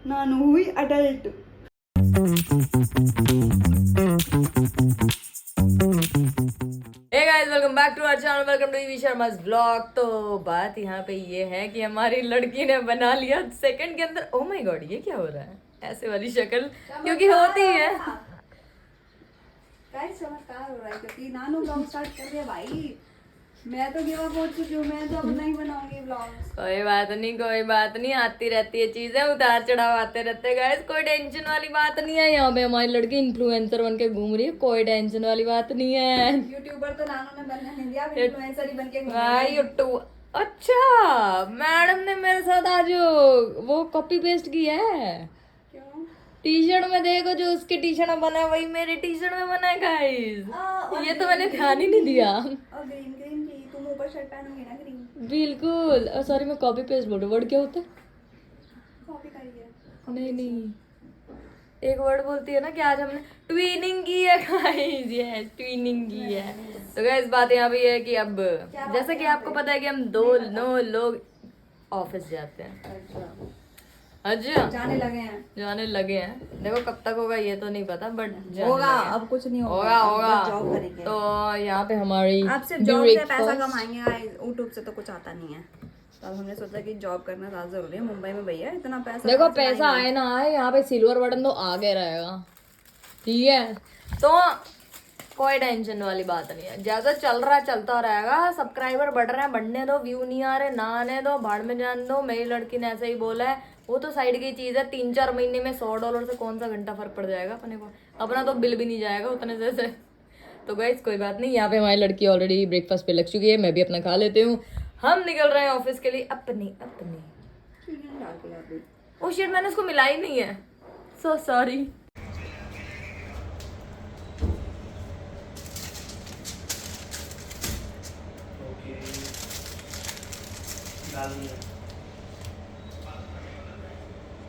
नानू हुई adult. Hey guys, welcome back to our channel. Welcome to EV Sharma's vlog. तो बात यहाँ पे ये है कि हमारी लड़की ने बना लिया सेकंड के अंदर। ओ माय गॉड, ये क्या हो रहा है? ऐसे वाली शक्ल क्योंकि होती है। गाइस चमत्कार हो रहा है क्योंकि नानू ब्लॉग स्टार्ट कर दिया भाई। मैं तो गिव अप हो चुकी हूँ, मैं तो अब नहीं बनाऊंगी ब्लॉग्स। कोई बात नहीं, कोई बात नहीं, आती रहती है चीजें, उतार चढ़ाव आते रहते हैं गाइस। कोई टेंशन वाली बात नहीं है। यहाँ पे हमारी लड़की इन्फ्लुएंसर बन के घूम रही है, कोई टेंशन वाली बात नहीं है। यूट्यूबर तो नानू ने बनना नहीं दिया, इन्फ्लुएंसर ही बन के भाई यूट्यूब। अच्छा, मैडम ने मेरे साथ आज वो कॉपी पेस्ट किया है। क्यों? टी शर्ट में देखो, जो उसकी टी शर्ट में बना है वही मेरी टी शर्ट में बना है गाइस। ये तो मैंने ध्यान ही नहीं दिया। और ग्रीन ग्रीन की तुम ऊपर शर्ट पहनोगी ना ग्रीन। बिल्कुल। सॉरी, मैं कॉपी पेस्ट बोल रही हूँ। वर्ड क्या होता है? कॉपी करिए। नहीं नहीं, एक वर्ड बोलती है ना कि आज हमने ट्वीनिंग की है गाइस। यस, ट्वीनिंग की है। तो गाइस बात यहाँ पे ये है कि अब जैसा कि आपको पता है कि हम दो लोग ऑफिस जाते हैं। अच्छा, जाने लगे हैं। देखो कब तक होगा ये तो नहीं पता, बट होगा। अब कुछ नहीं होगा। जॉब करेंगे तो यहाँ पे हमारी आप सिर्फ जॉब से पैसा कमाएंगे गाइस, यूट्यूब से तो कुछ आता नहीं है। तो अब हमने सोचा कि जॉब करना ज्यादा जरूरी है। मुंबई में भैया इतना पैसा, देखो पैसा आए ना आए, यहाँ पे सिल्वर बटन तो आगे रहेगा, ठीक है। तो कोई टेंशन वाली बात नहीं है। जैसा चल रहा है चलता रहेगा। सब्सक्राइबर बढ़ रहे हैं, बढ़ने दो। व्यू नहीं आ रहे, ना आने दो, भाड़ में जान दो। मेरी लड़की ने ऐसे ही बोला है। वो तो साइड की चीज है। 3-4 महीने में $100 से कौन सा घंटा फर्क पड़ जाएगा अपने को? अपना तो बिल भी नहीं जाएगा उतने से। तो गाइस कोई बात नहीं। यहाँ पे हमारी लड़की ऑलरेडी ब्रेकफास्ट पे लग चुकी है, मैं भी अपना खा लेती हूँ। हम निकल रहे हैं ऑफिस के लिए अपनी। ओ शिट, मैंने उसको मिला ही नहीं है। So sorry.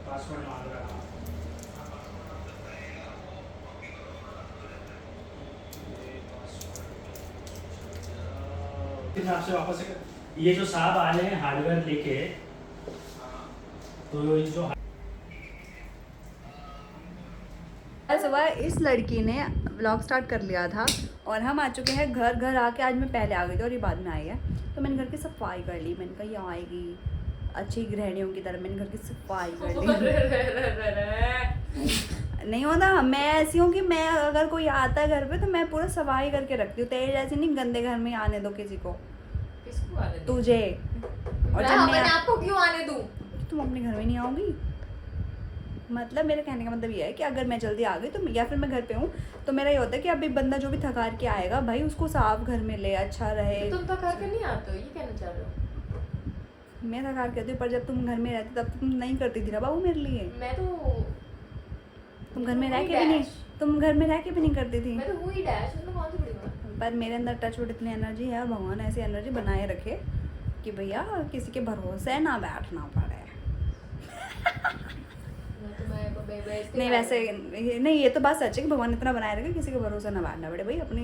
पासवर्ड मांग रहा हूँ। आपसे वापस ये जो साहब आ रहे हैं हार्डवेयर लेके, तो ये जो सुबह इस लड़की ने व्लॉग स्टार्ट कर लिया था और हम आ चुके हैं घर। घर आके आज मैं पहले आ गई थी और ये बाद में आई है। तो मैंने घर की सफाई कर ली। मैंने कहा ये आएगी अच्छी गृहिणियों की तरह, मैंने घर की सफाई कर ली। नहीं होता, मैं ऐसी हूँ कि मैं अगर कोई आता है घर पे तो मैं पूरा सफाई करके रखती हूँ। तेरे जैसे नहीं गंदे घर में आने दो किसी को। किसको आने दूं? तुझे। और जब मैं आपको क्यों आने दूं? तुम अपने घर में नहीं आओगी। मतलब मेरे कहने का मतलब ये है कि अगर मैं जल्दी आ गई तो या फिर मैं घर पे हूँ तो मेरा ये होता है कि अभी बंदा जो भी थका के आएगा भाई उसको साफ घर में ले, अच्छा रहे। तुम थका के नहीं आते हो, ये कहना चाह रहे हो? मैं थका के आती हूँ, पर जब तुम घर में रहती तब तुम नहीं करती थी ना बाबू मेरे लिए। मैं तो तुम घर में रह के भी नहीं, तुम घर में रह के भी नहीं करती थी। मैं तो हुई डैश, उसमें कौन सी बड़ी बात? पर मेरे अंदर टचवुड इतनी एनर्जी है और भगवान ऐसी एनर्जी बनाए रखे कि भैया किसी के भरोसे ना बैठना पड़े। नहीं वैसे नहीं, ये तो बात सच है कि भगवान इतना बनाए रखे किसी के भरोसे ना बैठना पड़े भाई। अपनी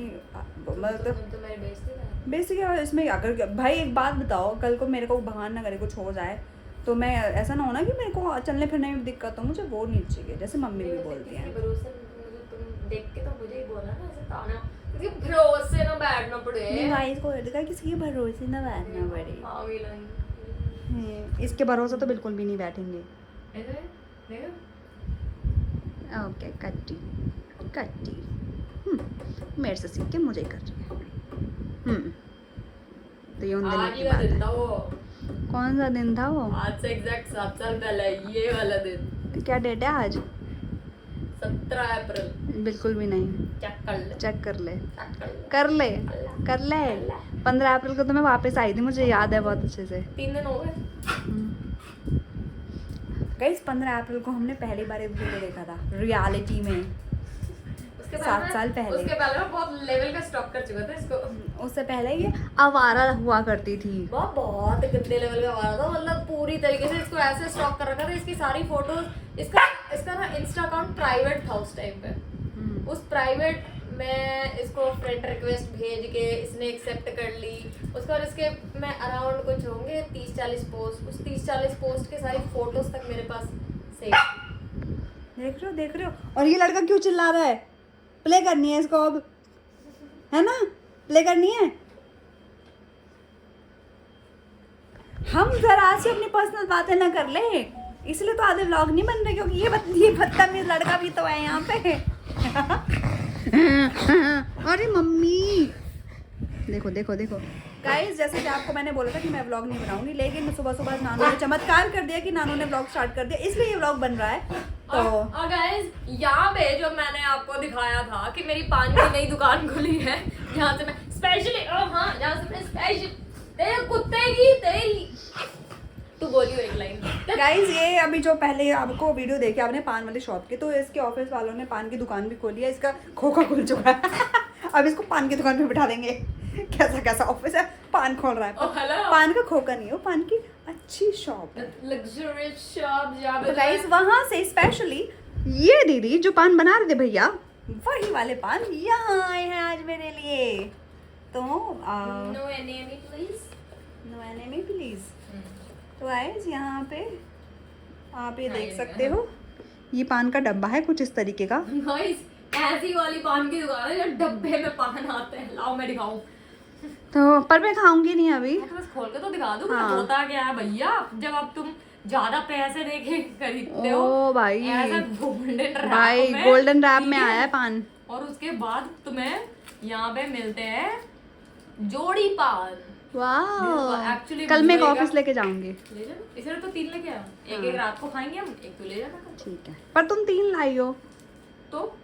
तो मेरी बेइज्जती बेसिक है इसमें। अगर भाई एक बात बताओ, कल को मेरे को भगवान ना करे कुछ हो जाए तो मैं ऐसा ना होना कि मेरे को चलने फिरने में दिक्कत हो, मुझे वो नहीं चाहिए। जैसे मम्मी भी बोलती हैं तुम देख के तो मुझे ही बोला ना ऐसे ताना, किसी के भरोसे ना बैठना पड़े। नहीं भाई इसको देखा किसी के भरोसे ना बैठना पड़े। इसके भरोसे तो बिल्कुल भी नहीं बैठेंगे। ओके कट्टी मेरे से सीख के मुझे कर रही है। तो ये उन दिनों की बात है। कौन सा दिन था वो? आज से एग्जैक्ट 7 साल पहले ये वाला दिन। तो क्या डेट है आज? 17 अप्रैल। बिल्कुल भी नहीं। चेक कर ले। कर ले 15 अप्रैल को तो मैं वापस आई थी, मुझे याद है बहुत अच्छे से। 3 दिन हो गए गाइस। 15 अप्रैल को हमने पहली बार एक वीडियो देखा था रियलिटी में। 7 साल पहले। उसके पहले मैं बहुत लेवल का स्टॉक कर चुका था इसको। उससे पहले ये आवारा हुआ करती थी। बहुत गंदे लेवल का आवारा था। मतलब पूरी तरीके से इसको ऐसे स्टॉक कर रखा था। इसकी सारी फोटोज, इसका ना इंस्टा अकाउंट प्राइवेट था उस टाइम पे। उस प्राइवेट में इसको फ्रेंड रिक्वेस्ट भेज के इसने एक्सेप्ट कर ली। उसके बाद इसके मैं अराउंड कुछ होंगे 30-40 पोस्ट, उस 30-40 पोस्ट के सारी फोटोज तक मेरे पास सेव। देख रहे हो। और ये लड़का क्यों चिल्ला रहा है? प्ले करनी है इसको अब, है ना? प्ले करनी है। हम जरा से अपनी पर्सनल बातें ना कर ले, इसलिए तो आधे व्लॉग नहीं बन रहे, क्योंकि ये बदतमीज लड़का भी तो है यहाँ पे। अरे मम्मी देखो देखो देखो गाइस, जैसे कि आपको मैंने बोला था कि मैं व्लॉग नहीं बनाऊंगी, लेकिन सुबह सुबह नानू ने चमत्कार कर दिया कि नानू ने व्लॉग स्टार्ट कर दिया, इसलिए ये व्लॉग बन रहा है। तो और गाइस यहाँ पे जो मैंने आपको दिखाया था कि मेरी पान की नई दुकान खुली है, यहाँ से मैं स्पेशली यहाँ से मैं स्पेशल तेरे कुत्ते की तेरी तू बोलियो एक लाइन। गाइस ये अभी जो पहले आपको वीडियो देखी आपने पान वाली शॉप की, तो इसके ऑफिस वालों ने पान की दुकान भी खोली है, इसका खोखा खुल चुका है। अब इसको पान की दुकान पे बिठा देंगे। कैसा कैसा ऑफिस है, पान खोल रहा है। हेलो पान का खोखा नहीं हो, पान की अच्छी शॉप है, लग्जरियस शॉप जहाँ पे तो गाइस वहां से स्पेशली ये दीदी जो पान बना रहे थे भैया, वही वाले पान यहाँ आए हैं आज मेरे लिए। तो no any please no enemy please. तो गाइस यहाँ पे आप ये देख सकते हो, ये पान का डब्बा है कुछ इस तरीके का। गाइस ऐसी वाली पान की दुकान है जो डब्बे में पान आते हैं। लाओ मैं दिखाऊं। तो पर मैं खाऊंगी नहीं अभी। मैं तो बस खोल के तो दिखा दूं। हाँ। होता क्या है भैया, जब अब तुम ज्यादा पैसे देके खरीदते हो ओ भाई, ऐसा गोल्डन रैप भाई में, गोल्डन रैप ठीक में है? आया है पान। और उसके बाद तुम्हें यहाँ पे मिलते हैं जोड़ी पान। वाह, Actually कल मैं एक मिलेगा। ऑफिस लेके जाऊंगी। ले जाना, इसलिए तो 3 लेके आया। एक हाँ। रात को खाएंगे हम, एक तो ले जाना। ठीक है, पर तुम 3 लाई हो। तो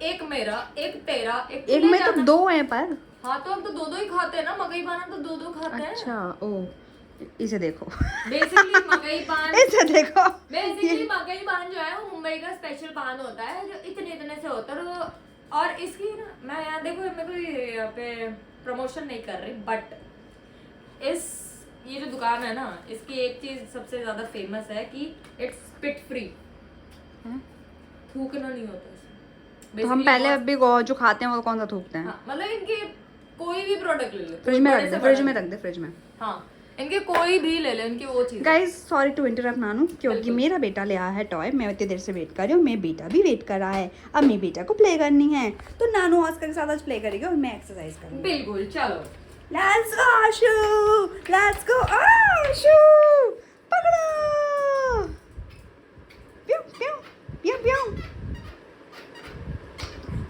एक मेरा, एक तेरा, एक एक ले में तो जाना। 2 हैं पर। हाँ तो हम तो 2-2 ही खाते हैं ना, मकई पान हम तो 2-2 खाते हैं। अच्छा ओ, इसे देखो। बेसिकली मकई पान इसे देखो। बेसिकली मकई पान जो है वो मुंबई का स्पेशल पान होता है, जो इतने इतने से होता है। और इसकी ना, मैं यहाँ देखो मैं कोई यहाँ पे प्रमोशन नहीं कर रही, बट ये जो दुकान है ना, इसकी एक चीज सबसे ज्यादा फेमस है कि इट्स स्पिट फ्री। थूकना नहीं होता इसमें। तो हम Basically पहले बहुत- अभी जो खाते हैं वो कौन सा थूकते हैं? हाँ, मतलब इनके कोई भी प्रोडक्ट ले लो, फ्रिज में बड़े रख से दे, फ्रिज बड़ा में ले। रख दे, फ्रिज में। हाँ, इनके कोई भी ले लो, इनकी वो चीज। गाइज सॉरी टू इंटरप्ट नानू, क्योंकि बिल्कुल। मेरा बेटा ले आया है टॉय, मैं इतनी देर से वेट कर रही हूँ, मेरा बेटा भी वेट कर रहा है, अब मेरे बेटा को प्ले करनी है, तो नानू ऑस्कर के साथ आज प्ले करेगी और मैं एक्सरसाइज करूँगी। बिल्कुल, चलो let's go Ashu, let's go आशु, पकड़ो, प्यू प्यू प्यू प्यू।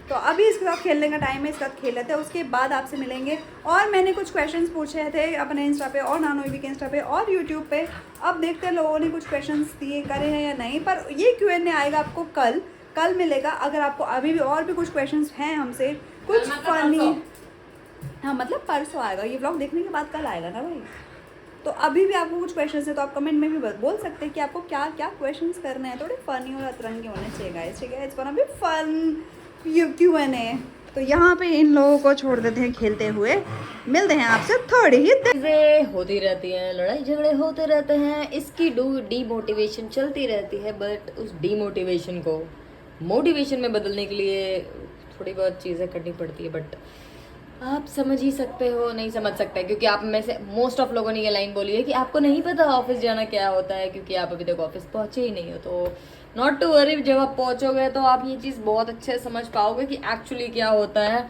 तो अभी इसके साथ खेलने का टाइम है, इसके साथ खेल लेते हैं, उसके बाद आपसे मिलेंगे। और मैंने कुछ क्वेश्चंस पूछे थे अपने इंस्टा पे और नानोवी के इंस्टा पे और यूट्यूब पे, अब देखते हैं लोगों ने कुछ क्वेश्चंस दिए करे हैं या नहीं, पर ये Q&A आएगा आपको कल मिलेगा। अगर आपको अभी भी और भी कुछ क्वेश्चंस हैं हमसे, कुछ मतलब फनी, परसों। हाँ मतलब परसों आएगा ये व्लॉग, देखने के बाद कल आएगा ना भाई। तो अभी भी आपको कुछ क्वेश्चंस है तो आप कमेंट में भी बोल सकते हैं कि आपको क्या क्या क्वेश्चंस करने हैं, थोड़े फनी और अतरंगी होने चाहिए गाइस, ठीक है? It's gonna be fun Q&A। तो यहाँ पे इन लोगों को छोड़ देते हैं खेलते हुए, मिलते हैं आपसे थोड़ी ही देर। चीजें होती रहती हैं, लड़ाई झगड़े होते रहते हैं, इसकी डीमोटिवेशन चलती रहती है, बट उस डीमोटिवेशन को मोटिवेशन में बदलने के लिए थोड़ी बहुत चीज़ें करनी पड़ती है। बट आप समझ ही सकते हो, नहीं समझ सकते, क्योंकि आप में से मोस्ट ऑफ लोगों ने ये लाइन बोली है कि आपको नहीं पता ऑफिस जाना क्या होता है, क्योंकि आप अभी तक ऑफिस पहुंचे ही नहीं हो। तो नॉट टू वरी, जब आप पहुंचोगे तो आप ये चीज़ बहुत अच्छे से समझ पाओगे कि एक्चुअली क्या होता है।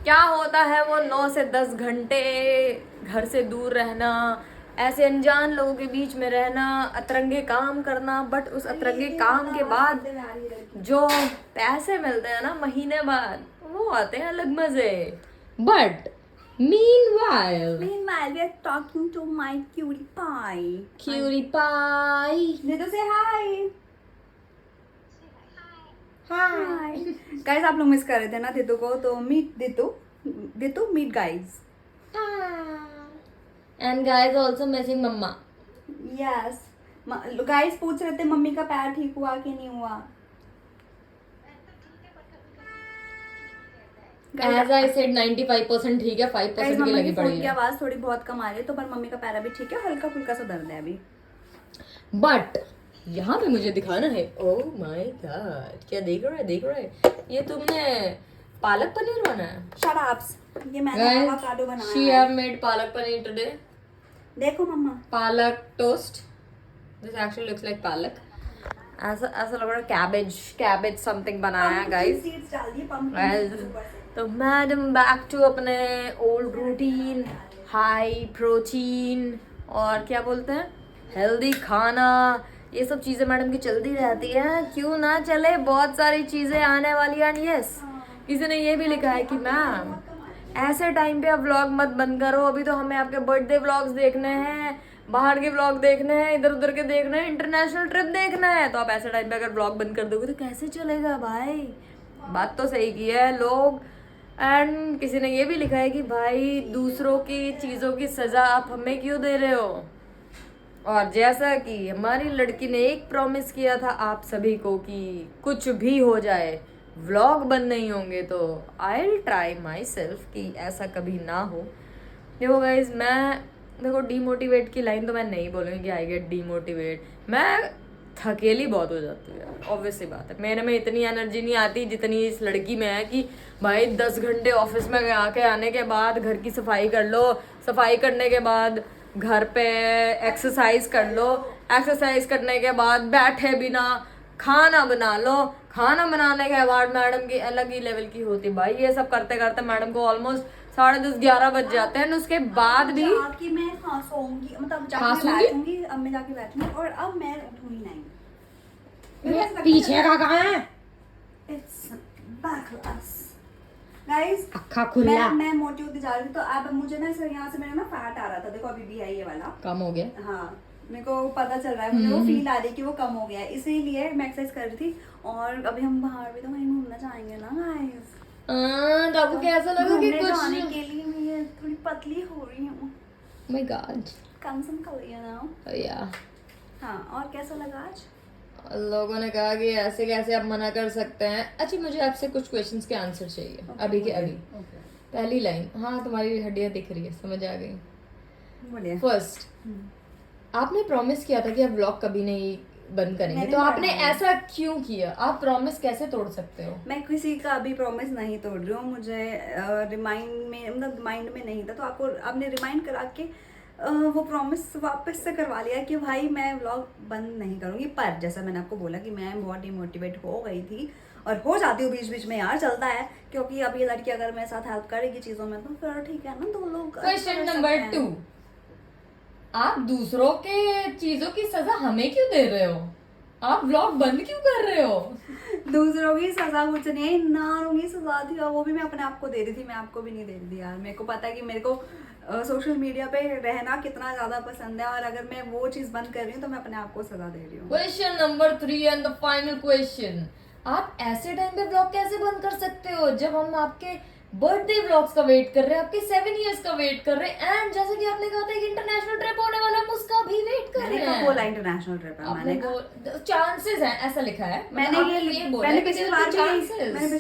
क्या होता है वो 9 से 10 घंटे घर से दूर रहना, ऐसे अनजान लोगों के बीच में रहना, अतरंगे काम करना, बट उस अतरंगे काम के बाद जो पैसे मिलते हैं ना महीने बाद, वो आते हैं अलग मजे। But meanwhile Meanwhile, we are talking to my cutie pie. cutie pie Ditu say hi. Hi. Guys, आप लोग मिस कर रहे थे ना दितू को, तो meet Ditu meet guys. and guys also missing mama. Yes guys पूछ रहे थे मम्मी का पैर ठीक हुआ कि नहीं हुआ। As I said 95% ठीक है, 5% गाइस की मम्मी लगी की फोन पड़ी की है। आवाज थोड़ी बहुत कम आ रही है, तो पर मम्मी का पैर अभी ठीक है, हल्का फुल्का सा दर्द है अभी। बट यहाँ पे मुझे दिखाना है, ओह माय गॉड, क्या देख रहा है ये तुमने पालक पनीर बनाया। शट अप, ये मैंने एवोकाडो बनाया she है। have made palak paneer today. देखो मम्मा, पालक toast. This actually looks like पालक. ऐसा ऐसा लग रहा है कैबेज समथिंग बनाया है गाइस। सीड्स डाल दिए pumpkin तो मैडम बैक टू अपने ओल्ड रूटीन, हाई प्रोटीन और क्या बोलते हैं हेल्दी खाना, ये सब चीज़ें मैडम की चलती रहती है, क्यों ना चले, बहुत सारी चीज़ें आने वाली हैं। यस, किसी ने ये भी लिखा है कि मैम ऐसे टाइम पे आप व्लॉग मत बंद करो, अभी तो हमें आपके बर्थडे व्लॉग्स देखने हैं, बाहर के व्लॉग देखने हैं, इधर उधर के देखने हैं, इंटरनेशनल ट्रिप देखना है, तो आप ऐसे टाइम पे अगर व्लॉग बंद कर दोगे तो कैसे चलेगा भाई। बात तो सही की है लोग। एंड किसी ने ये भी लिखा है कि भाई दूसरों की चीज़ों की सज़ा आप हमें क्यों दे रहे हो। और जैसा कि हमारी लड़की ने एक प्रॉमिस किया था आप सभी को कि कुछ भी हो जाए व्लॉग बंद नहीं होंगे, तो I will try my self कि ऐसा कभी ना हो। देखो गाइज, मैं देखो डीमोटिवेट की लाइन तो मैं नहीं बोलूँगी कि आई गेट डीमोटिवेट, मैं थकेली बहुत हो जाती है, ऑब्वियस सी बात है। मेरे में इतनी एनर्जी नहीं आती जितनी इस लड़की में है कि भाई 10 घंटे ऑफिस में आके आने के बाद घर की सफाई कर लो, सफाई करने के बाद घर पे एक्सरसाइज कर लो, एक्सरसाइज करने के बाद बैठे बिना खाना बना लो, खाना बनाने के बाद मैडम की अलग ही लेवल की होती भाई। ये सब करते करते मैडम को ऑलमोस्ट 10:30-11 बज जाते हैं। उसके बाद भी जाके मैं सोऊंगी, मतलब जाके बैठूंगी, अब मैं जाके बैठूंगी और अब मैं उठूंगी नहीं। पीछे का कहाँ है? इट्स बैकलेस गाइस, अक्खा खुला। मैं मोटी होती जा रही थी, तो अब मुझे ना यहाँ से मेरा ना फैट आ रहा था, देखो अभी भी है ये वाला, कम हो गया। हाँ मेरे को पता चल रहा है, मुझे वो फील आ रही है कि वो कम हो गया है, इसीलिए मैं एक्सरसाइज कर रही थी। और अभी हम बाहर भी तो वहीं घूमना चाहेंगे ना गाइस, तो आपको कैसा लगा कि कुछ जाने के लिए मैं थोड़ी पतली हो रही हूँ। माय गॉड, कम सम कर लिया ना। या हाँ, और कैसा लगा आज? लोगों ने कहा कि ऐसे कैसे आप मना कर सकते हैं। अच्छा, मुझे आपसे कुछ क्वेश्चंस के आंसर चाहिए अभी के अभी। पहली लाइन, हाँ तुम्हारी हड्डियां दिख रही है, समझ आ गई। बोलिए। फर्स्ट, आपने प्रॉमिस किया था कि आप व्लॉग कभी नहीं बंद करेंगे, तो आपने ऐसा क्यों किया? आप प्रॉमिस कैसे तोड़ सकते हो? मैं किसी का अभी प्रॉमिस नहीं तोड़ रही हूँ, मुझे रिमाइंड में, मतलब माइंड में नहीं था, तो आपने रिमाइंड करा के वो प्रॉमिस वापस से करवा लिया कि भाई मैं व्लॉग बंद नहीं करूँगी। पर जैसा मैंने आपको बोला कि मैं बहुत डिमोटिवेट हो गई थी और हो जाती हूँ बीच बीच में यार, चलता है, क्योंकि अब ये लड़की अगर मेरे साथ हेल्प करेगी चीज़ों में तो फिर ठीक है ना, 2 लोग। क्वेश्चन नंबर 2, आप दूसरों के चीजों की सजा हमें क्यों दे रहे हो? आप व्लॉग बंद क्यों कर रहे हो? दूसरों की सजा कुछ नहीं, नारों की सजा थी और वो भी मैं अपने आप को दे रही थी, मैं आपको भी नहीं दे रही थी यार। मेरे को पता है कि मेरे को सोशल मीडिया पे रहना कितना ज्यादा पसंद है, और अगर मैं वो चीज बंद कर रही हूँ तो मैं अपने आप को सजा दे रही हूँ। Question number 3 and the final question, आप ऐसे टाइम पे व्लॉग कैसे बंद कर सकते हो जब हम आपके बर्थडे व्लॉग्स का वेट कर रहे हैं, आपके 7 इयर्स का वेट कर रहे हैं, एंड जैसे कि आपने कहा था कि इंटरनेशनल ट्रिप होने वाला है, हम उसका भी वेट कर रहे हैं। मैंने बोला इंटरनेशनल ट्रिप है, मैंने चांसेस हैं, ऐसा लिखा है। मैंने ये बोला, मैंने पिछली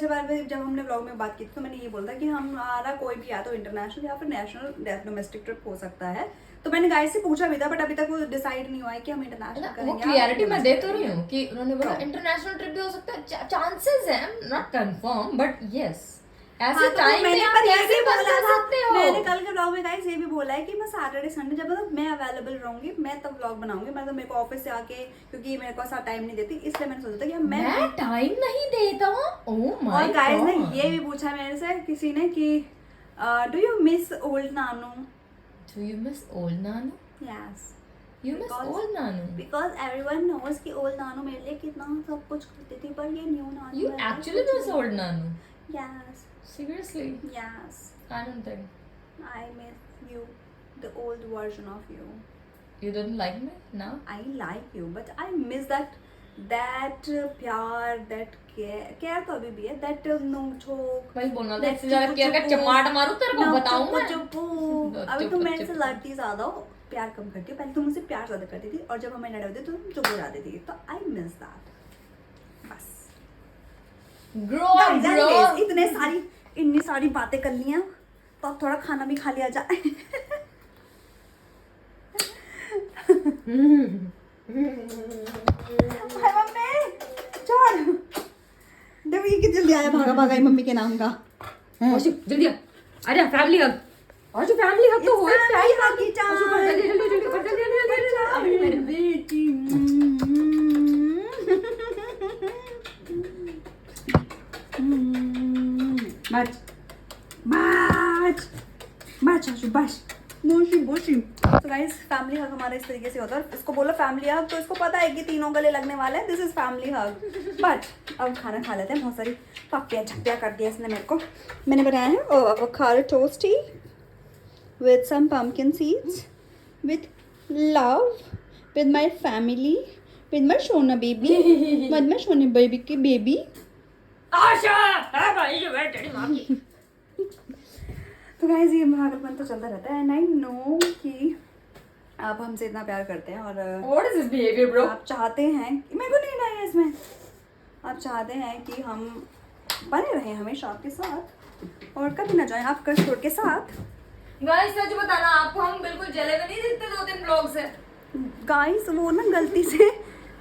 बार भी जब हमने व्लॉग में बात की थी तो मैंने ये बोला था कि हमारा कोई भी या तो इंटरनेशनल या फिर नेशनल डोमेस्टिक ट्रिप हो सकता है। तो मैंने गाइस से पूछा भी था, बट अभी तक वो डिसाइड नहीं हुआ है कि हम इंटरनेशनल करेंगे। वो क्लियरिटी मैं दे तो रही हूँ कि उन्होंने बोला इंटरनेशनल ट्रिप भी हो सकता है, चांसेस हैं, नॉट कंफर्म बट यस। ऐसे टाइम में आप कैसे बंद कर सकते हो? मैंने कल के व्लॉग में गाइस ये भी बोला है कि मैं सैटरडे संडे जब मतलब मैं अवेलेबल रहूंगी मैं तब व्लॉग बनाऊंगी। मतलब मेरे को ऑफिस से आके, क्योंकि मेरे को ऐसा टाइम नहीं देती, इसलिए मैंने सोचा था कि मैं टाइम नहीं देता हूँ। Oh my god. और गाइस ने ये भी पूछा मेरे से किसी ने कि do you miss old nanu? Do you miss old nanu? Yes, you miss old nanu because everyone knows कि ओल्ड नानू मेरे लिए कितना सब कुछ करती थी, पर ये new nanu you actually miss old nanu? Yes, seriously? yes, I don't think I miss you, the old version of you. you don't like me now. I like you, but I miss that प्यार, that care तो अभी भी है, that नोक-झोंक। भाई बोलना था इससे ज्यादा केयर का चमाट मारूं तेरे को, बताऊं मैं? अभी तुम मेरे से लड़ती ज्यादा हो, प्यार कम करती हो। पहले तुम मुझसे प्यार ज्यादा करती थी और जब हमें लड़ाई होती तो तुम चुप हो जाती थी, तो I miss that। बस grow up bro। इतनी सारी बातें कर ली हैं, तो अब थोड़ा खाना भी खा लिया जाए। मम्मी चल, देखो ये कितनी जल्दी आया, भागा भागा मम्मी के नाम का। जल्दी आ जा, फैमिली हग। और जो फैमिली हग तो हो ही जल्दी जल्दी जल्दी जल्दी जल्दी जल्दी। बच बच बच आशु बच मोशी बोशी। तो गाइस फैमिली हग हमारा इस तरीके से होता है। इसको बोलो फैमिली हग तो इसको पता है कि तीनों गले लगने वाले हैं। This is family hug. But अब खाना खा लेते हैं। बहुत सारी पप्पियाँ झप्पियाँ कर दिया इसने मेरे को। मैंने बनाया है avocado toasty with some pumpkin seeds with love with my family with my Shona baby with my Shona baby की baby। आशा है भाई जो है तेरी माँ की। तो गाइस ये भागलपन तो चलता रहता है एंड आई नो कि आप हमसे इतना प्यार करते हैं और What is this behavior, bro? आप चाहते हैं मेरे को नहीं ना है इसमें। आप चाहते हैं कि हम बने रहें हमेशा आपके साथ और कभी ना जाएं आपका शोर के साथ। गाइस सच बताना आपको हम बिल्कुल जले में नहीं दिखते 2-3 ब्लॉग से। गाइस वो ना गलती से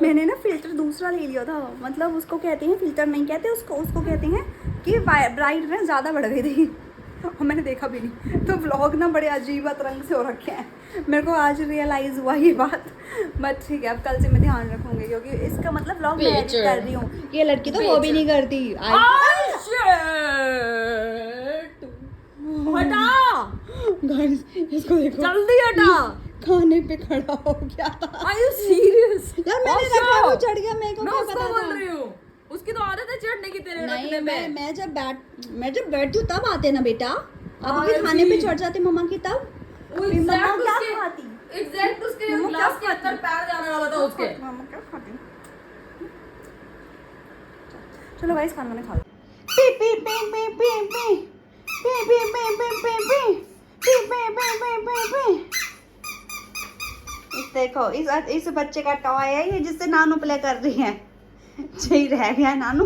मैंने ना फिल्टर दूसरा ले लिया था। मतलब उसको कहते हैं फिल्टर नहीं कहते उसको कहते हैं कि ब्राइट में ज़्यादा बढ़ गई थी और मैंने देखा भी नहीं। तो व्लॉग ना बड़े अजीब रंग से हो रखे हैं। मेरे को आज रियलाइज़ हुआ ये बात। बट ठीक है अब कल से मैं ध्यान रखूँगी क्योंकि इसका मतलब व्लॉग मैं एडिट कर रही हूँ। ये लड़की तो वो भी नहीं करती। हटा गाइस इसको देखो जल्दी हटा। खाने पे खड़ा हो गया था। Are you serious? यार मैंने रखा वो चढ़ गया मेरे को मैं क्या उसको पता बोल था। रही हूँ उसकी तो आदत है चढ़ने की तेरे नहीं रखने में। मैं जब बैठती हूँ तब आते ना बेटा। अब अभी अरे खाने पे भी। चढ़ जाते मम्मा की तब। फिर मम्मा क्या खाती एग्जैक्ट उसके मम्मा ग्लास क्या के अंदर पैर जाने वाला था उसके। मम्मा क्या खाती। चलो गाइस खाना मैंने खा लिया। P P P P P P P P P P P P P P P P P. इस देखो इस बच्चे का टॉय है ये जिससे नानू प्ले कर रही है। यही रह गया नानू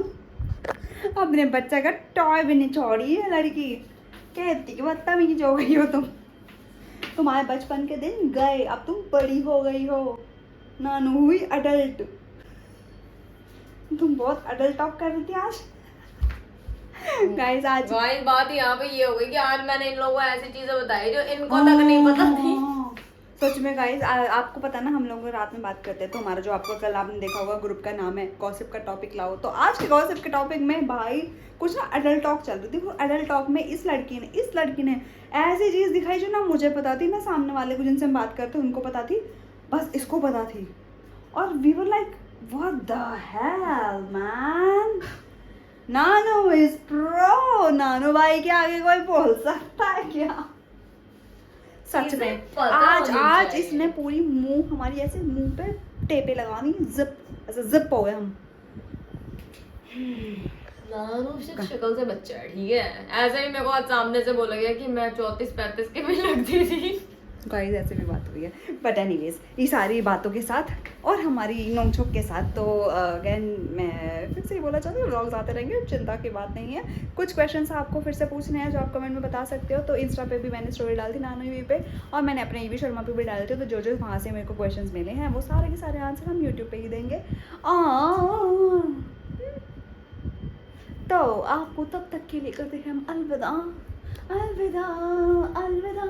अपने बच्चे का टॉय भी नहीं छोड़ी है लड़की। कहती कि बदतमीज हो गई हो तुम। तुम्हारे बचपन के दिन गए अब तुम बड़ी हो गई हो। नानू हुई अडल्ट। तुम बहुत अडल्ट टॉक कर रही थी आज। गाइस आज गाइस बात यहाँ पे ये हो गई कि आज मैंने इन लोगों को ऐसी चीजें बताई जो इनको तक नहीं पता थी। सच में गाइस आपको पता ना हम लोग रात में बात करते हैं तो हमारा जो आपको कल आपने देखा होगा ग्रुप का नाम है गॉसिप का टॉपिक लाओ। तो आज के गॉसिप के टॉपिक में भाई कुछ ना अडल्ट टॉक चल रही थी। वो अडल्ट टॉक में इस लड़की ने ऐसी चीज़ दिखाई जो ना मुझे पता थी ना सामने वाले को जिनसे हम बात करते उनको पता थी बस इसको पता थी। और we were like what the hell man. Nanu is pro. Nanu भाई के आगे कोई बोल सकता है क्या। सच में आज इसने पूरी मुंह हमारी ऐसे मुंह पे टेपे लगा दी। जिप ऐसे जिप हो गए हम। नानू शक्ल से बच्चा है ठीक है। ऐसे ही मेरे को आज सामने से बोला गया कि मैं 34-35 की भी लगती थी। गाइस ऐसे भी बात हुई है। बट एनीवेज ये सारी बातों के साथ और हमारी नोक-झोंक के साथ तो अगेन मैं फिर से ही बोला चाहती हूँ व्लॉग्स आते रहेंगे। चिंता की बात नहीं है। कुछ क्वेश्चंस आपको फिर से पूछने हैं जो आप कमेंट में बता सकते हो। तो इंस्टा पे भी मैंने स्टोरी डाली थी नानू ईवी पे और मैंने अपने ईवी शर्मा पे भी डाले थे। तो जो वहाँ से मेरे को क्वेश्चंस मिले हैं वो सारे के सारे आंसर हम यूट्यूब पे ही देंगे। तो आपको तब तक के लिए करते हैं हम अलविदा अलविदा अलविदा।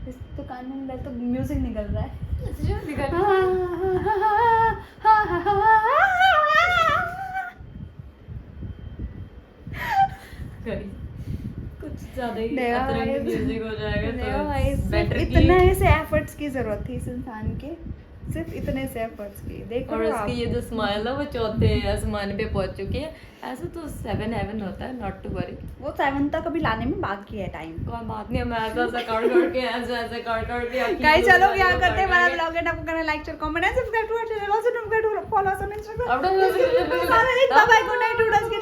इस तो कान में तो म्यूजिक निकल रहा है। कुछ ज्यादा ही अतरंगी म्यूजिक हो जाएगा तो बेटर की। इतना ऐसे एफर्ट्स की जरूरत थी इस इंसान के। सिर्फ इतने से एफर्ट्स की देखो। और उसकी ये जो स्माइल है वो चौथे आसमान पे पहुंच चुकी है। ऐसे तो 7 हेवन होता है नॉट टू वरी। वो 7 तक अभी लाने में बाकी है टाइम। कोई बात नहीं मैं ऐसा कर के ऐसे कर के गाइस चलो क्या करते हैं हमारा ब्लॉग है। आपको करना like share comment and subscribe to our channel. Also don't forget to follow us on Instagram. Bye bye good night टू डस के